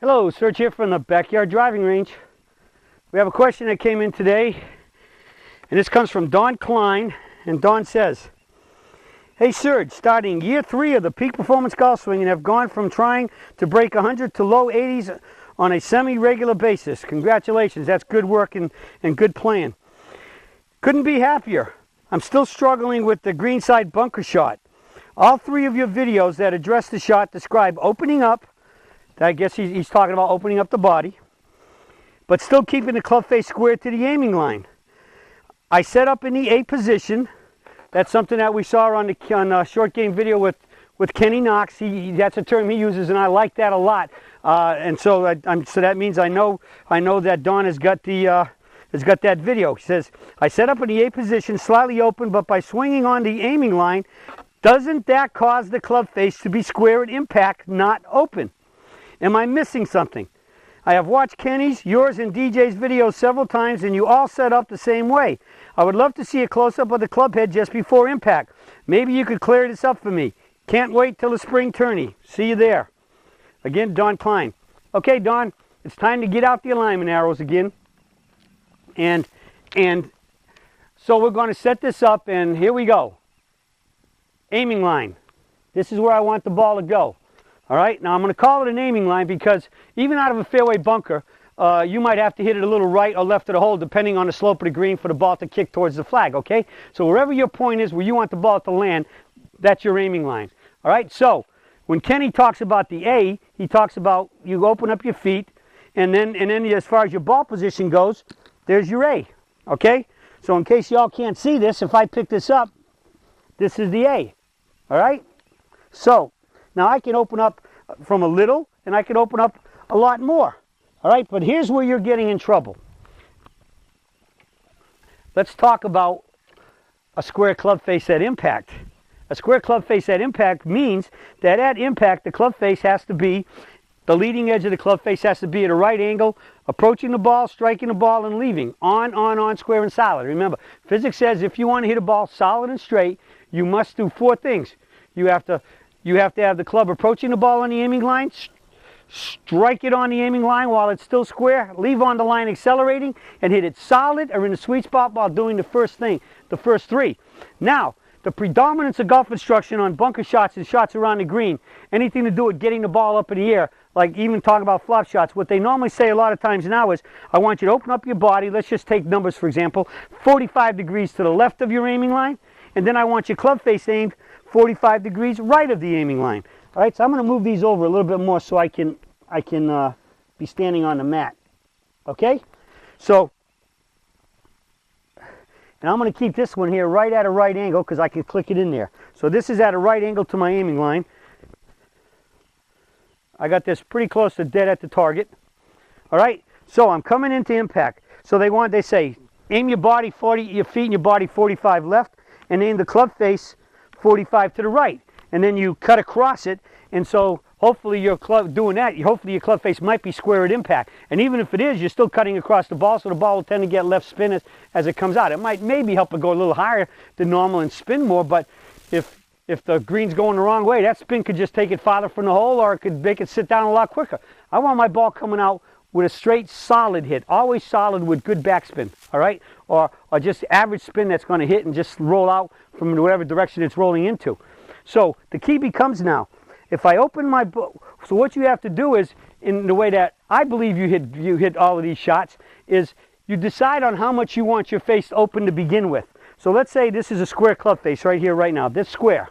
Hello, Serge here from the Backyard Driving Range. We have a question that came in today, and this comes from Don Klein, and Don says, "Hey Serge, starting year 3 of the Peak Performance Golf Swing and have gone from trying to break 100 to low 80s on a semi-regular basis. Congratulations, that's good work and good plan. Couldn't be happier. I'm still struggling with the greenside bunker shot. All 3 of your videos that address the shot describe opening up," I guess he's talking about opening up the body, "but still keeping the club face square to the aiming line. I set up in the A position." That's something that we saw on the short game video with Kenny Knox. That's a term he uses, and I like that a lot. So that means I know that Don has got that video. He says, "I set up in the A position, slightly open, but by swinging on the aiming line, doesn't that cause the club face to be square at impact, not open? Am I missing something? I have watched Kenny's, yours, and DJ's videos several times, and you all set up the same way. I would love to see a close-up of the club head just before impact. Maybe you could clear this up for me. Can't wait till the spring tourney. See you there." Again, Don Klein. Okay, Don, it's time to get out the alignment arrows again. And so we're going to set this up, and here we go. Aiming line. This is where I want the ball to go. All right, now I'm going to call it an aiming line because even out of a fairway bunker, you might have to hit it a little right or left of the hole depending on the slope of the green for the ball to kick towards the flag, okay? So wherever your point is, where you want the ball to land, that's your aiming line. All right, so when Kenny talks about the A, he talks about you open up your feet, and then as far as your ball position goes, there's your A, okay? So in case y'all can't see this, if I pick this up, this is the A, all right? So now I can open up from a little, and I can open up a lot more. All right, but here's where you're getting in trouble. Let's talk about a square club face at impact. A square club face at impact means that at impact, the club face has to be, the leading edge of the club face has to be at a right angle, approaching the ball, striking the ball, and leaving. On, square, and solid. Remember, physics says if you want to hit a ball solid and straight, you must do 4 things. You have to have the club approaching the ball on the aiming line, strike it on the aiming line while it's still square, leave on the line accelerating, and hit it solid or in the sweet spot while doing the first 3. Now, the predominance of golf instruction on bunker shots and shots around the green, anything to do with getting the ball up in the air, like even talking about flop shots, what they normally say a lot of times now is, I want you to open up your body, let's just take numbers for example, 45 degrees to the left of your aiming line, and then I want your club face aimed 45 degrees right of the aiming line. All right, so I'm going to move these over a little bit more so I can be standing on the mat. Okay, so, and I'm going to keep this one here right at a right angle because I can click it in there. So this is at a right angle to my aiming line. I got this pretty close to dead at the target. All right, so I'm coming into impact. So they say aim your body 40, your feet and your body 45 left, and aim the club face 45 to the right, and then you cut across it, and so hopefully your club hopefully your club face might be square at impact, and even if it is, you're still cutting across the ball, so the ball will tend to get left spin as it comes out. It might maybe help it go a little higher than normal and spin more, but if the green's going the wrong way, that spin could just take it farther from the hole, or it could make it sit down a lot quicker. I want my ball coming out with a straight solid hit, always solid with good backspin, all right? Or just average spin that's going to hit and just roll out from whatever direction it's rolling into. So the key becomes now, if I open my so what you have to do is, in the way that I believe you hit all of these shots, is you decide on how much you want your face open to begin with. So let's say this is a square club face right here, right now, this square,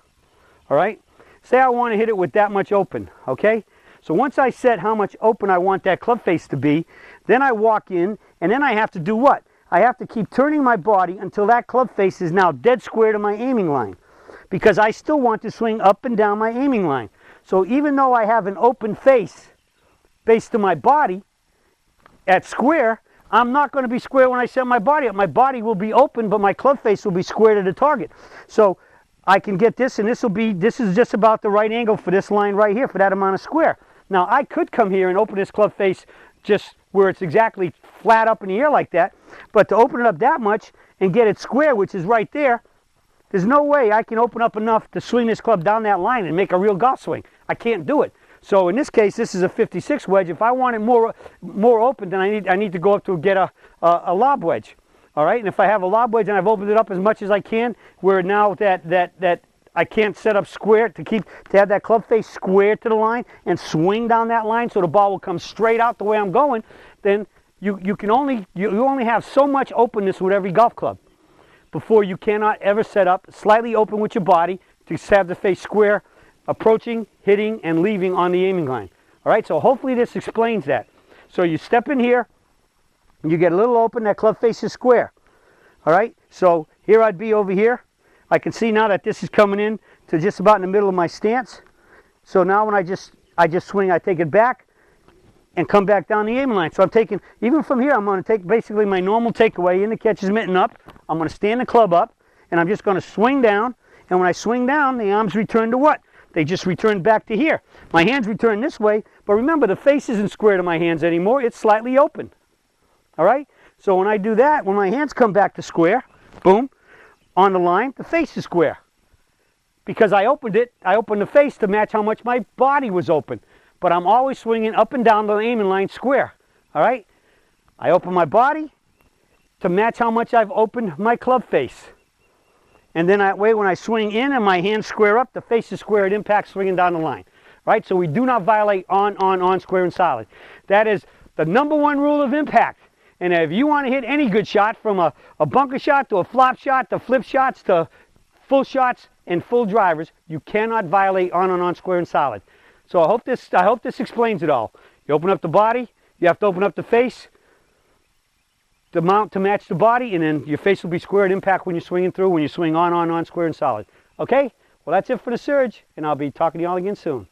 all right? Say I want to hit it with that much open, okay? So once I set how much open I want that club face to be, then I walk in, and then I have to do what? I have to keep turning my body until that club face is now dead square to my aiming line, because I still want to swing up and down my aiming line. So even though I have an open face based to my body at square, I'm not going to be square when I set my body up. My body will be open, but my club face will be square to the target. So I can get this, and this is just about the right angle for this line right here for that amount of square. Now I could come here and open this club face just where it's exactly flat up in the air like that, but to open it up that much and get it square, which is right there, there's no way I can open up enough to swing this club down that line and make a real golf swing. I can't do it. So in this case, this is a 56 wedge. If I want it more open, then I need to go up to get a lob wedge. All right, and if I have a lob wedge and I've opened it up as much as I can, where now that I can't set up square to have that club face square to the line and swing down that line so the ball will come straight out the way I'm going, then you only have so much openness with every golf club before you cannot ever set up slightly open with your body to have the face square, approaching, hitting, and leaving on the aiming line. All right, so hopefully this explains that. So you step in here, you get a little open, that club face is square. All right, so here I'd be over here. I can see now that this is coming in to just about in the middle of my stance. So now when I just swing, I take it back and come back down the aiming line. So I'm taking, even from here, I'm going to take basically my normal takeaway in the catcher's mitten up. I'm going to stand the club up, and I'm just going to swing down. And when I swing down, the arms return to what? They just return back to here. My hands return this way, but remember, the face isn't square to my hands anymore. It's slightly open. All right? So when I do that, when my hands come back to square, boom, on the line, the face is square. Because I opened the face to match how much my body was open. But I'm always swinging up and down the aiming line square. All right? I open my body to match how much I've opened my club face. And then that way, when I swing in and my hands square up, the face is square at impact, swinging down the line. Right? So we do not violate on, square, and solid. That is the number one rule of impact. And if you want to hit any good shot, from a bunker shot to a flop shot to flip shots to full shots and full drivers, you cannot violate on, square, and solid. So I hope this explains it all. You open up the body, you have to open up the face, the mount to match the body, and then your face will be square at impact when you're swinging through, when you swing on, square, and solid. Okay? Well, that's it for the Surge, and I'll be talking to you all again soon.